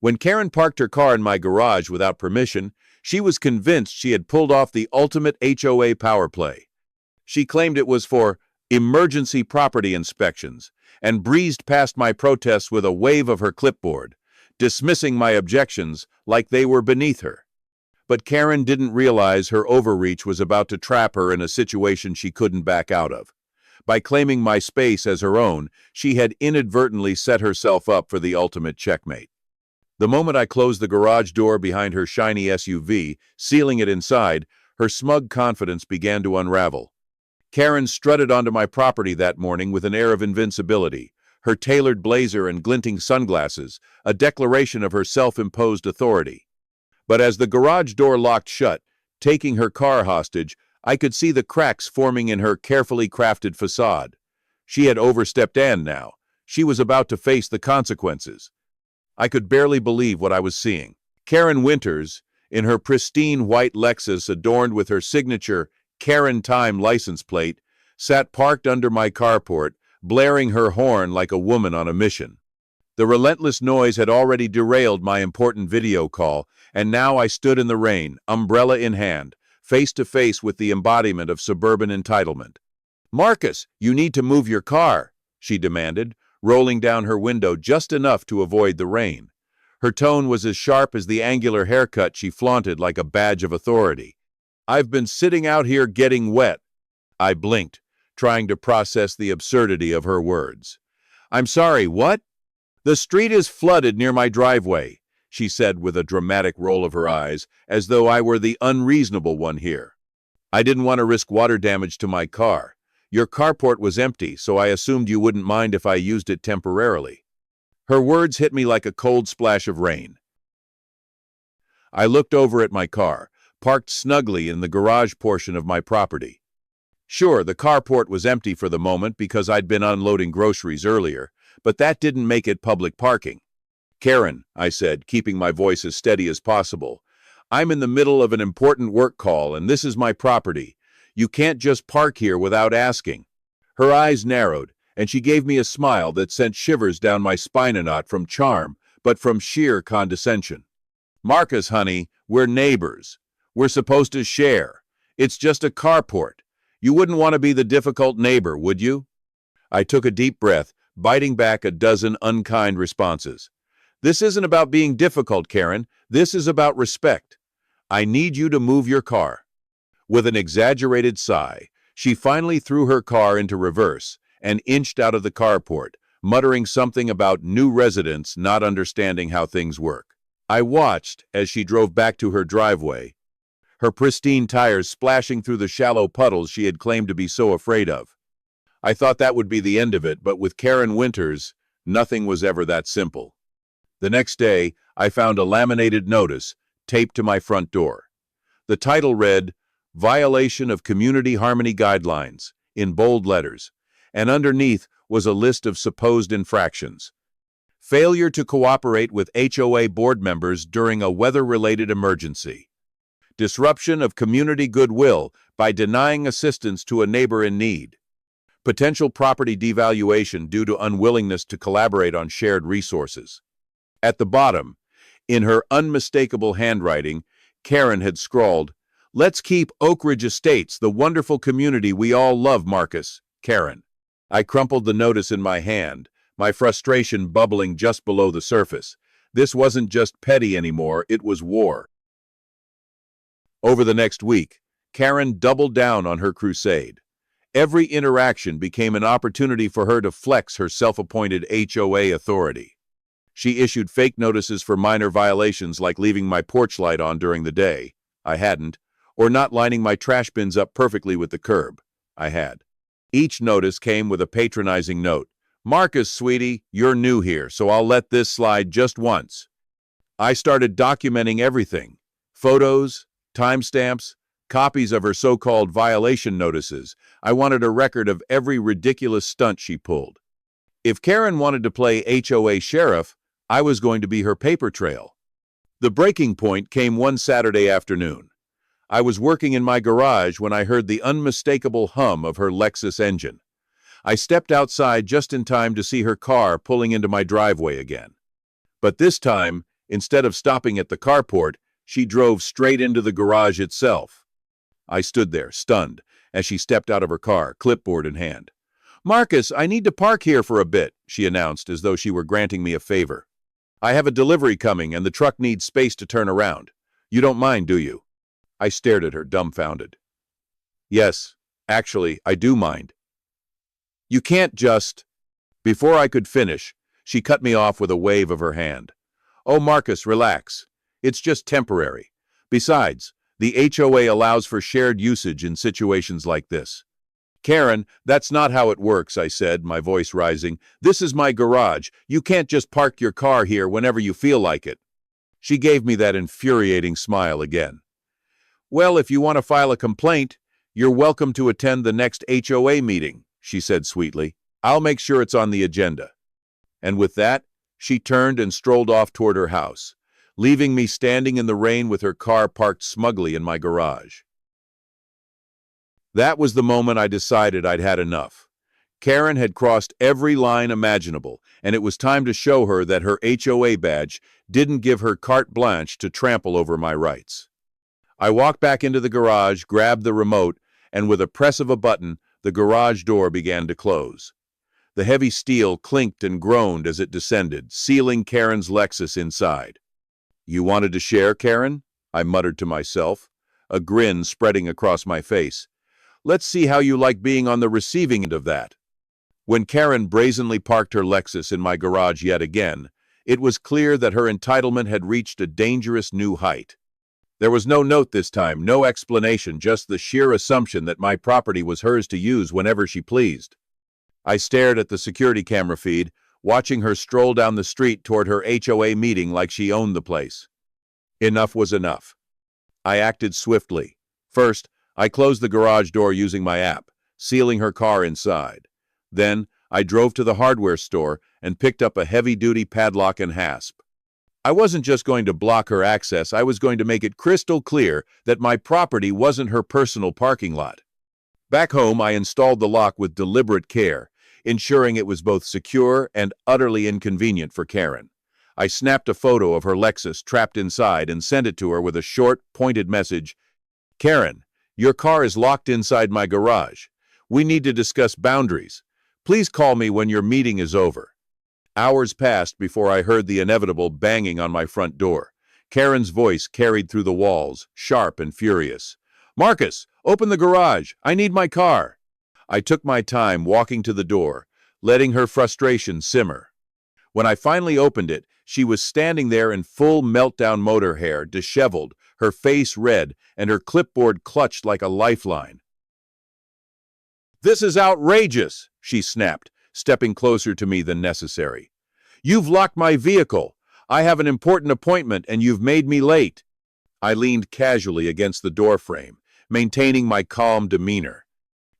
When Karen parked her car in my garage without permission, she was convinced she had pulled off the ultimate HOA power play. She claimed it was for emergency property inspections and breezed past my protests with a wave of her clipboard, dismissing my objections like they were beneath her. But Karen didn't realize her overreach was about to trap her in a situation she couldn't back out of. By claiming my space as her own, she had inadvertently set herself up for the ultimate checkmate. The moment I closed the garage door behind her shiny SUV, sealing it inside, her smug confidence began to unravel. Karen strutted onto my property that morning with an air of invincibility, her tailored blazer and glinting sunglasses, a declaration of her self-imposed authority. But as the garage door locked shut, taking her car hostage, I could see the cracks forming in her carefully crafted facade. She had overstepped and now, she was about to face the consequences. I could barely believe what I was seeing. Karen Winters, in her pristine white Lexus adorned with her signature Karen Time license plate, sat parked under my carport, blaring her horn like a woman on a mission. The relentless noise had already derailed my important video call, and now I stood in the rain, umbrella in hand, face to face with the embodiment of suburban entitlement. "Marcus, you need to move your car," she demanded, rolling down her window just enough to avoid the rain. Her tone was as sharp as the angular haircut she flaunted like a badge of authority. "I've been sitting out here getting wet." I blinked, trying to process the absurdity of her words. "I'm sorry, what?" "The street is flooded near my driveway," she said with a dramatic roll of her eyes, as though I were the unreasonable one here. "I didn't want to risk water damage to my car. Your carport was empty, so I assumed you wouldn't mind if I used it temporarily." Her words hit me like a cold splash of rain. I looked over at my car, parked snugly in the garage portion of my property. Sure, the carport was empty for the moment because I'd been unloading groceries earlier, but that didn't make it public parking. "Karen," I said, keeping my voice as steady as possible, "I'm in the middle of an important work call, and this is my property. You can't just park here without asking." Her eyes narrowed, and she gave me a smile that sent shivers down my spine, not from charm, but from sheer condescension. "Marcus, honey, we're neighbors. We're supposed to share. It's just a carport. You wouldn't want to be the difficult neighbor, would you?" I took a deep breath, biting back a dozen unkind responses. "This isn't about being difficult, Karen. This is about respect. I need you to move your car." With an exaggerated sigh, she finally threw her car into reverse and inched out of the carport, muttering something about new residents not understanding how things work. I watched as she drove back to her driveway, her pristine tires splashing through the shallow puddles she had claimed to be so afraid of. I thought that would be the end of it, but with Karen Winters, nothing was ever that simple. The next day, I found a laminated notice taped to my front door. The title read, "Violation of Community Harmony Guidelines," in bold letters, and underneath was a list of supposed infractions. Failure to cooperate with HOA board members during a weather-related emergency. Disruption of community goodwill by denying assistance to a neighbor in need. Potential property devaluation due to unwillingness to collaborate on shared resources. At the bottom, in her unmistakable handwriting, Karen had scrawled, "Let's keep Oak Ridge Estates the wonderful community we all love, Marcus, Karen." I crumpled the notice in my hand, my frustration bubbling just below the surface. This wasn't just petty anymore, it was war. Over the next week, Karen doubled down on her crusade. Every interaction became an opportunity for her to flex her self-appointed HOA authority. She issued fake notices for minor violations like leaving my porch light on during the day. I hadn't. Or not lining my trash bins up perfectly with the curb. I had. Each notice came with a patronizing note. "Marcus, sweetie, you're new here, so I'll let this slide just once." I started documenting everything. Photos, timestamps, copies of her so-called violation notices. I wanted a record of every ridiculous stunt she pulled. If Karen wanted to play HOA sheriff, I was going to be her paper trail. The breaking point came one Saturday afternoon. I was working in my garage when I heard the unmistakable hum of her Lexus engine. I stepped outside just in time to see her car pulling into my driveway again. But this time, Instead of stopping at the carport, she drove straight into the garage itself. I stood there, stunned, as she stepped out of her car, clipboard in hand. "Marcus, I need to park here for a bit," she announced as though she were granting me a favor. "I have a delivery coming and the truck needs space to turn around. You don't mind, do you?" I stared at her, dumbfounded. "Yes, actually, I do mind." "You can't just—" Before I could finish, she cut me off with a wave of her hand. "Oh, Marcus, relax. It's just temporary. Besides, the HOA allows for shared usage in situations like this." "Karen, that's not how it works," I said, my voice rising. "This is my garage. You can't just park your car here whenever you feel like it." She gave me that infuriating smile again. "Well, if you want to file a complaint, you're welcome to attend the next HOA meeting," she said sweetly. "I'll make sure it's on the agenda." And with that, she turned and strolled off toward her house, leaving me standing in the rain with her car parked smugly in my garage. That was the moment I decided I'd had enough. Karen had crossed every line imaginable, and it was time to show her that her HOA badge didn't give her carte blanche to trample over my rights. I walked back into the garage, grabbed the remote, and with a press of a button, the garage door began to close. The heavy steel clinked and groaned as it descended, sealing Karen's Lexus inside. "You wanted to share, Karen?" I muttered to myself, a grin spreading across my face. "Let's see how you like being on the receiving end of that." When Karen brazenly parked her Lexus in my garage yet again, it was clear that her entitlement had reached a dangerous new height. There was no note this time, no explanation, just the sheer assumption that my property was hers to use whenever she pleased. I stared at the security camera feed, watching her stroll down the street toward her HOA meeting like she owned the place. Enough was enough. I acted swiftly. First, I closed the garage door using my app, sealing her car inside. Then, I drove to the hardware store and picked up a heavy-duty padlock and hasp. I wasn't just going to block her access, I was going to make it crystal clear that my property wasn't her personal parking lot. Back home, I installed the lock with deliberate care, ensuring it was both secure and utterly inconvenient for Karen. I snapped a photo of her Lexus trapped inside and sent it to her with a short, pointed message. "Karen, your car is locked inside my garage. We need to discuss boundaries. Please call me when your meeting is over." Hours passed before I heard the inevitable banging on my front door. Karen's voice carried through the walls, sharp and furious. "Marcus, open the garage. I need my car." I took my time walking to the door, letting her frustration simmer. When I finally opened it, she was standing there in full meltdown motor hair, disheveled, her face red, and her clipboard clutched like a lifeline. "This is outrageous," she snapped, stepping closer to me than necessary. "You've locked my vehicle. I have an important appointment and you've made me late." I leaned casually against the doorframe, maintaining my calm demeanor.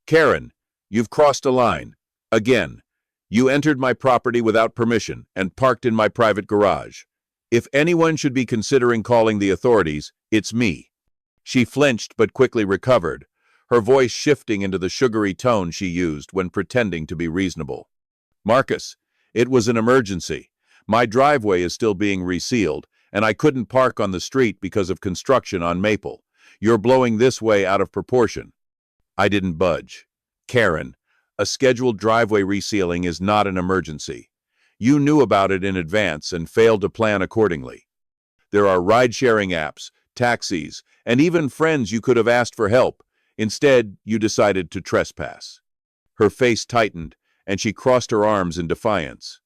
"Karen, you've crossed a line. Again. You entered my property without permission and parked in my private garage. If anyone should be considering calling the authorities, it's me." She flinched but quickly recovered, her voice shifting into the sugary tone she used when pretending to be reasonable. "Marcus, it was an emergency. My driveway is still being resealed, and I couldn't park on the street because of construction on Maple. You're blowing this way out of proportion." I didn't budge. "Karen, a scheduled driveway resealing is not an emergency. You knew about it in advance and failed to plan accordingly. There are ride-sharing apps, taxis, and even friends you could have asked for help. Instead, you decided to trespass." Her face tightened, and she crossed her arms in defiance.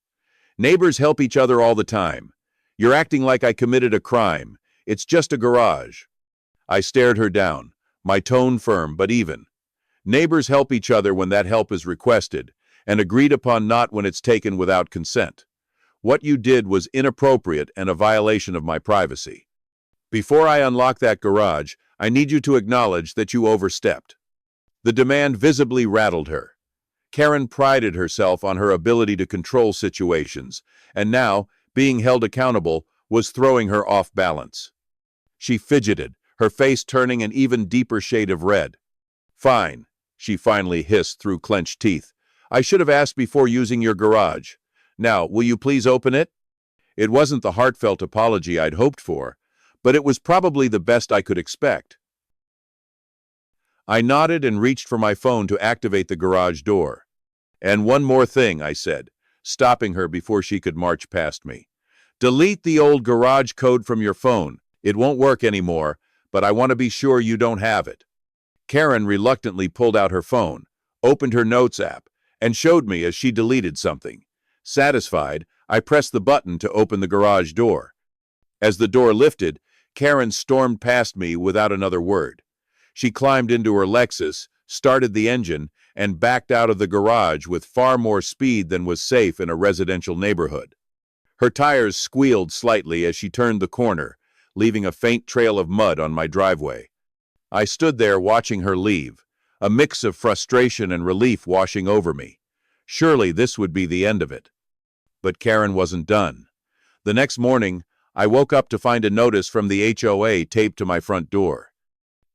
"Neighbors help each other all the time. You're acting like I committed a crime. It's just a garage." I stared her down, my tone firm but even. Neighbors help each other when that help is requested, and agreed upon, not when it's taken without consent. What you did was inappropriate and a violation of my privacy. Before I unlock that garage, I need you to acknowledge that you overstepped." The demand visibly rattled her. Karen prided herself on her ability to control situations, and now, being held accountable, was throwing her off balance. She fidgeted, her face turning an even deeper shade of red. "Fine," she finally hissed through clenched teeth. "I should have asked before using your garage. Now, will you please open it?" It wasn't the heartfelt apology I'd hoped for, but it was probably the best I could expect. I nodded and reached for my phone to activate the garage door. "And one more thing," I said, stopping her before she could march past me. "Delete the old garage code from your phone. It won't work anymore, but I want to be sure you don't have it." Karen reluctantly pulled out her phone, opened her notes app, and showed me as she deleted something. Satisfied, I pressed the button to open the garage door. As the door lifted, Karen stormed past me without another word. She climbed into her Lexus, started the engine, and backed out of the garage with far more speed than was safe in a residential neighborhood. Her tires squealed slightly as she turned the corner, leaving a faint trail of mud on my driveway. I stood there watching her leave, a mix of frustration and relief washing over me. Surely this would be the end of it. But Karen wasn't done. The next morning, I woke up to find a notice from the HOA taped to my front door.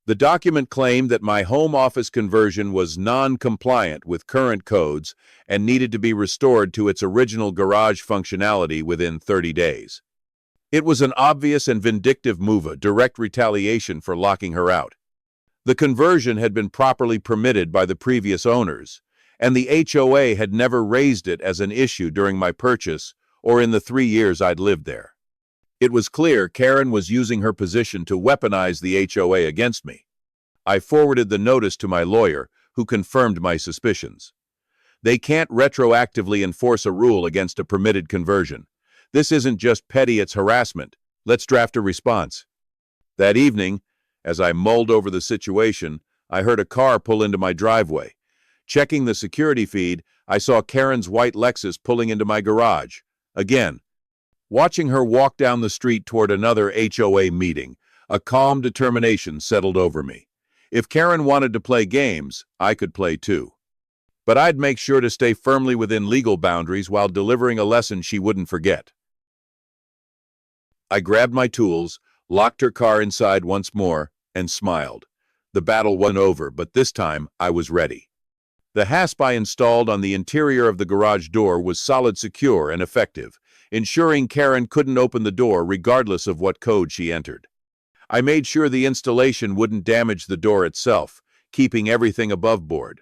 The document claimed that my home office conversion was non-compliant with current codes and needed to be restored to its original garage functionality within 30 days. It was an obvious and vindictive move, a direct retaliation for locking her out. The conversion had been properly permitted by the previous owners, and the HOA had never raised it as an issue during my purchase or in the 3 years I'd lived there. It was clear Karen was using her position to weaponize the HOA against me. I forwarded the notice to my lawyer, who confirmed my suspicions. They can't retroactively enforce a rule against a permitted conversion. This isn't just petty, it's harassment. Let's draft a response. That evening, as I mulled over the situation, I heard a car pull into my driveway. Checking the security feed, I saw Karen's white Lexus pulling into my garage. Again. Watching her walk down the street toward another HOA meeting, a calm determination settled over me. If Karen wanted to play games, I could play too. But I'd make sure to stay firmly within legal boundaries while delivering a lesson she wouldn't forget. I grabbed my tools, locked her car inside once more, and smiled. The battle wasn't over, but this time I was ready. The hasp I installed on the interior of the garage door was solid, secure, and effective, ensuring Karen couldn't open the door regardless of what code she entered. I made sure the installation wouldn't damage the door itself, keeping everything above board.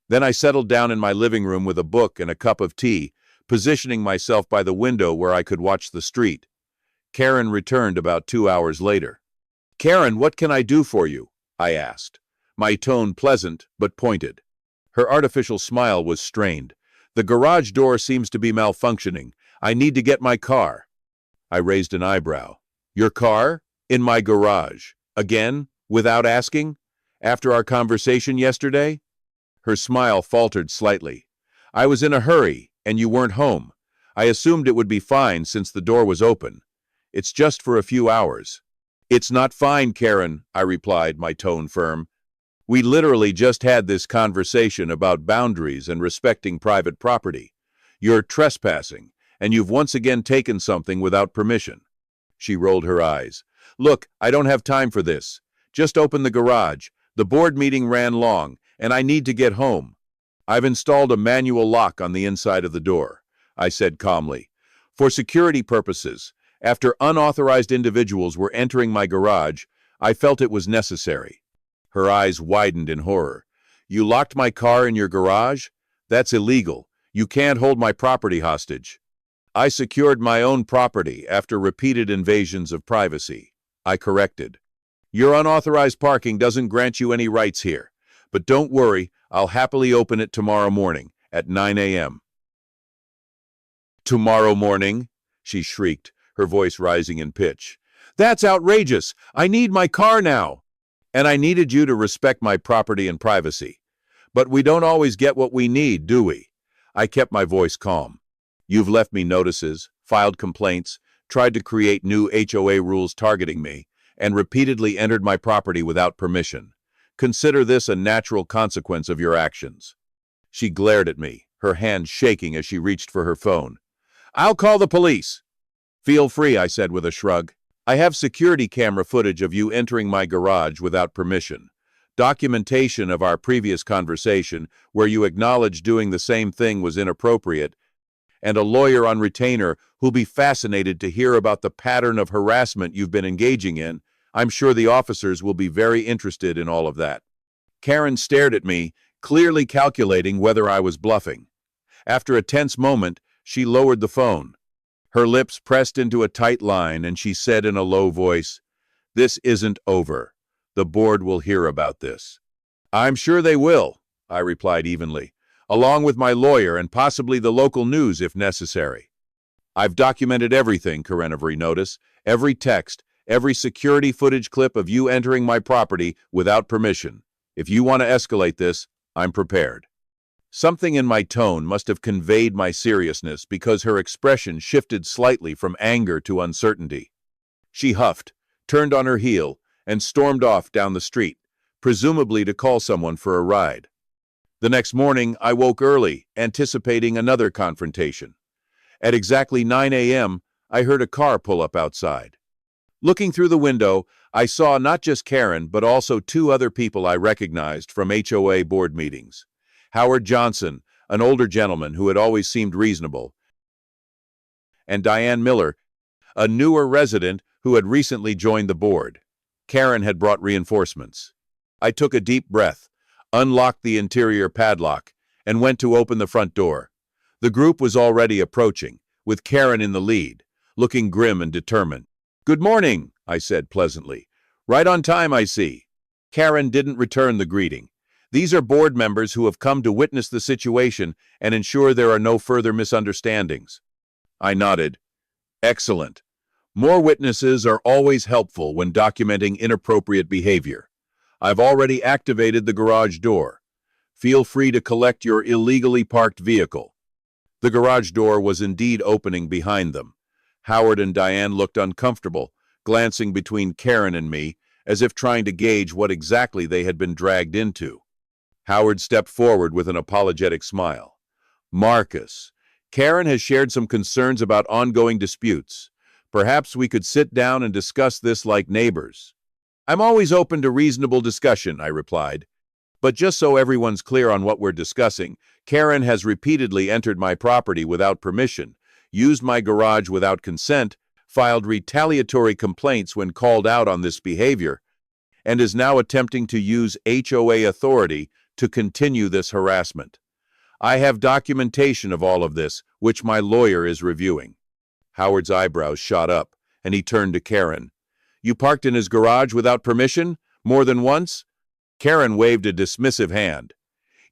Then I settled down in my living room with a book and a cup of tea, positioning myself by the window where I could watch the street. Karen returned about 2 hours later. "Karen, what can I do for you?" I asked, my tone pleasant but pointed. Her artificial smile was strained. "The garage door seems to be malfunctioning. I need to get my car." I raised an eyebrow. "Your car? In my garage? Again? Without asking? After our conversation yesterday?" Her smile faltered slightly. "I was in a hurry, and you weren't home. I assumed it would be fine since the door was open. It's just for a few hours." "It's not fine, Karen," I replied, my tone firm. "We literally just had this conversation about boundaries and respecting private property. You're trespassing, and you've once again taken something without permission." She rolled her eyes. "Look, I don't have time for this. Just open the garage. The board meeting ran long, and I need to get home." "I've installed a manual lock on the inside of the door," I said calmly. "For security purposes, after unauthorized individuals were entering my garage, I felt it was necessary." Her eyes widened in horror. "You locked my car in your garage? That's illegal. You can't hold my property hostage." "I secured my own property after repeated invasions of privacy," I corrected. "Your unauthorized parking doesn't grant you any rights here. But don't worry, I'll happily open it tomorrow morning at 9 a.m. "Tomorrow morning?" she shrieked, her voice rising in pitch. "That's outrageous! I need my car now!" "And I needed you to respect my property and privacy. But we don't always get what we need, do we?" I kept my voice calm. "You've left me notices, filed complaints, tried to create new HOA rules targeting me, and repeatedly entered my property without permission. Consider this a natural consequence of your actions." She glared at me, her hand shaking as she reached for her phone. "I'll call the police." "Feel free," I said with a shrug. "I have security camera footage of you entering my garage without permission. Documentation of our previous conversation where you acknowledged doing the same thing was inappropriate, and a lawyer on retainer who'll be fascinated to hear about the pattern of harassment you've been engaging in. I'm sure the officers will be very interested in all of that." Karen stared at me, clearly calculating whether I was bluffing. After a tense moment, she lowered the phone. Her lips pressed into a tight line, and she said in a low voice, "This isn't over. The board will hear about this." "I'm sure they will," I replied evenly, "along with my lawyer and possibly the local news if necessary." "I've documented everything," Karenovary noticed, "every text, every security footage clip of you entering my property without permission. If you want to escalate this, I'm prepared." Something in my tone must have conveyed my seriousness because her expression shifted slightly from anger to uncertainty. She huffed, turned on her heel, and stormed off down the street, presumably to call someone for a ride. The next morning, I woke early, anticipating another confrontation. At exactly 9 a.m., I heard a car pull up outside. Looking through the window, I saw not just Karen, but also two other people I recognized from HOA board meetings. Howard Johnson, an older gentleman who had always seemed reasonable, and Diane Miller, a newer resident who had recently joined the board. Karen had brought reinforcements. I took a deep breath, unlocked the interior padlock, and went to open the front door. The group was already approaching, with Karen in the lead, looking grim and determined. "Good morning," I said pleasantly. "Right on time, I see." Karen didn't return the greeting. "These are board members who have come to witness the situation and ensure there are no further misunderstandings." I nodded. "Excellent. More witnesses are always helpful when documenting inappropriate behavior. I've already activated the garage door. Feel free to collect your illegally parked vehicle." The garage door was indeed opening behind them. Howard and Diane looked uncomfortable, glancing between Karen and me, as if trying to gauge what exactly they had been dragged into. Howard stepped forward with an apologetic smile. "Marcus, Karen has shared some concerns about ongoing disputes. Perhaps we could sit down and discuss this like neighbors." "I'm always open to reasonable discussion," I replied. "But just so everyone's clear on what we're discussing, Karen has repeatedly entered my property without permission, used my garage without consent, filed retaliatory complaints when called out on this behavior, and is now attempting to use HOA authority to continue this harassment. I have documentation of all of this, which my lawyer is reviewing." Howard's eyebrows shot up, and he turned to Karen. "You parked in his garage without permission? More than once?" Karen waved a dismissive hand.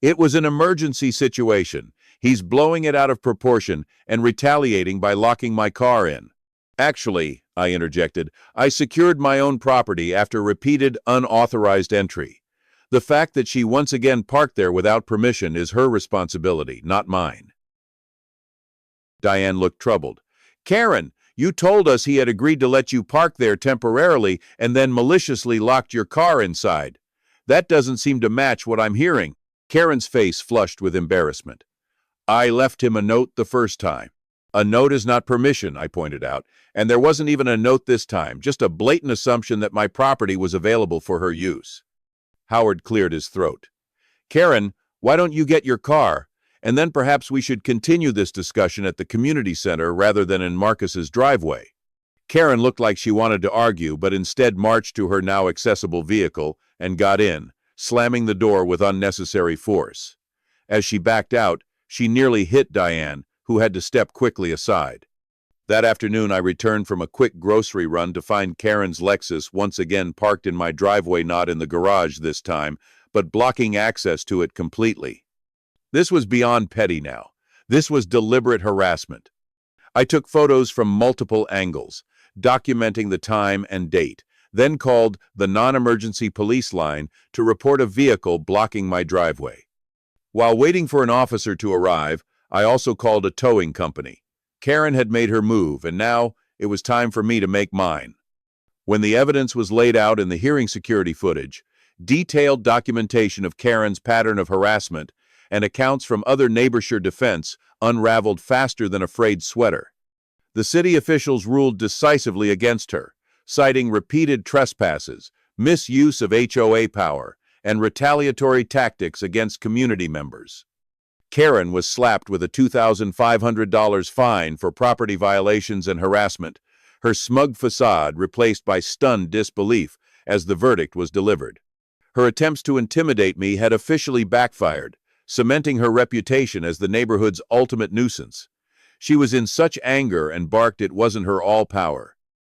"It was an emergency situation. He's blowing it out of proportion and retaliating by locking my car in." "Actually," I interjected, "I secured my own property after repeated unauthorized entry. The fact that she once again parked there without permission is her responsibility, not mine." Diane looked troubled. "Karen, you told us he had agreed to let you park there temporarily and then maliciously locked your car inside. That doesn't seem to match what I'm hearing." Karen's face flushed with embarrassment. "I left him a note the first time." "A note is not permission," I pointed out, "and there wasn't even a note this time, just a blatant assumption that my property was available for her use." Howard cleared his throat. "Karen, why don't you get your car? And then perhaps we should continue this discussion at the community center rather than in Marcus's driveway." Karen looked like she wanted to argue, but instead marched to her now accessible vehicle and got in, slamming the door with unnecessary force. As she backed out, she nearly hit Diane, who had to step quickly aside. That afternoon, I returned from a quick grocery run to find Karen's Lexus once again parked in my driveway, not in the garage this time, but blocking access to it completely. This was beyond petty now. This was deliberate harassment. I took photos from multiple angles, documenting the time and date, then called the non-emergency police line to report a vehicle blocking my driveway. While waiting for an officer to arrive, I also called a towing company. Karen had made her move, and now it was time for me to make mine. When the evidence was laid out in the hearing security footage, detailed documentation of Karen's pattern of harassment and accounts from other neighbors' defense unraveled faster than a frayed sweater. The city officials ruled decisively against her, citing repeated trespasses, misuse of HOA power, and retaliatory tactics against community members. Karen was slapped with a $2,500 fine for property violations and harassment, her smug facade replaced by stunned disbelief as the verdict was delivered. Her attempts to intimidate me had officially backfired, cementing her reputation as the neighborhood's ultimate nuisance. She was in such anger and barked it wasn't her all power.